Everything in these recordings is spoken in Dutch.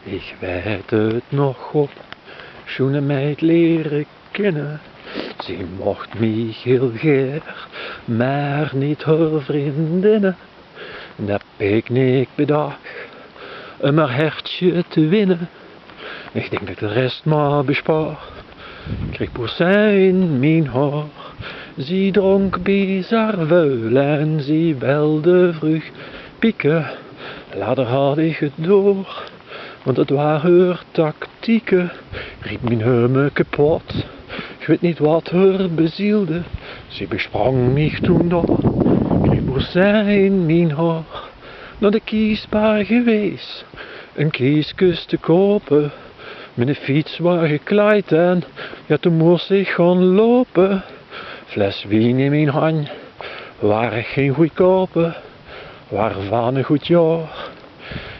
Ik weet het nog goed, toen een meid leren kennen. Ze mocht mij heel geer, maar niet haar vriendinnen. Dat picknick bedacht, om haar hertje te winnen. Ik denk dat ik de rest maar bespaar. Ik kreeg porsijn in mijn haar. Ze dronk bizar vuil en ze wilde vroeg pieken. Later had ik het door, want het waren haar tactieken. Riep mijn heume kapot, ik weet niet wat haar bezielde. Ze besprong mij toen door, kreeg porsijn in mijn haar. Naar de kiesbaar geweest, een kieskus te kopen. Mijn fiets was gekleid en ja, toen moest ik gaan lopen. Fles wien in mijn hand, waren geen goedkope, waren van een goed jaar.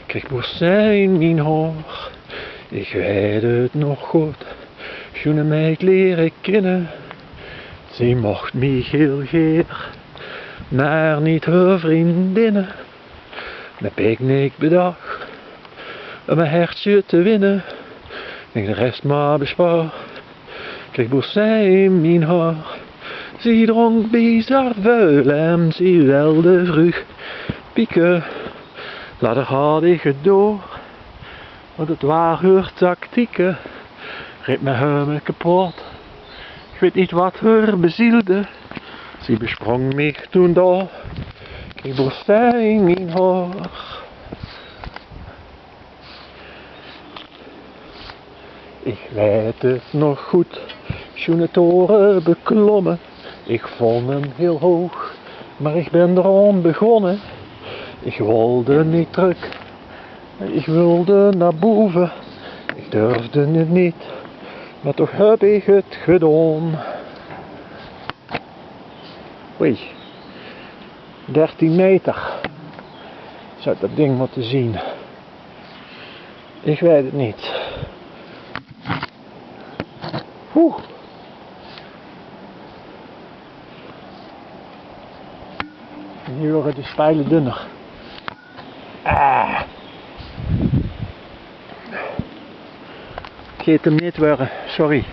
Kreeg porsijn in mijn haar, ik weet het nog goed, toen een meid leren kennen. Ze mocht mij heel geer, maar niet haar vriendinnen. Mijn picknick bedacht, om mijn hertje te winnen. Ik de rest maar bespaar, kreeg porsijn in mijn haar. Ze dronk bizar vuil en ze wilde vroeg pieken. Later had ik het door, want het waren haar tactieken. Reed mijn heumen kapot, ik weet niet wat haar bezielde. Ze besprong mij toen door, kreeg porsijn in mijn haar. Ik weet het nog goed, toen de toren beklommen. Ik vond hem heel hoog, maar ik ben erom begonnen. Ik wilde niet terug, ik wilde naar boven. Ik durfde het niet, maar toch heb ik het gedaan. Oei, 13 meter zou dat ding moeten zien. Ik weet het niet. Oeh. Hier worden de spijlen dunner. Ik ga het hem niet worden, sorry.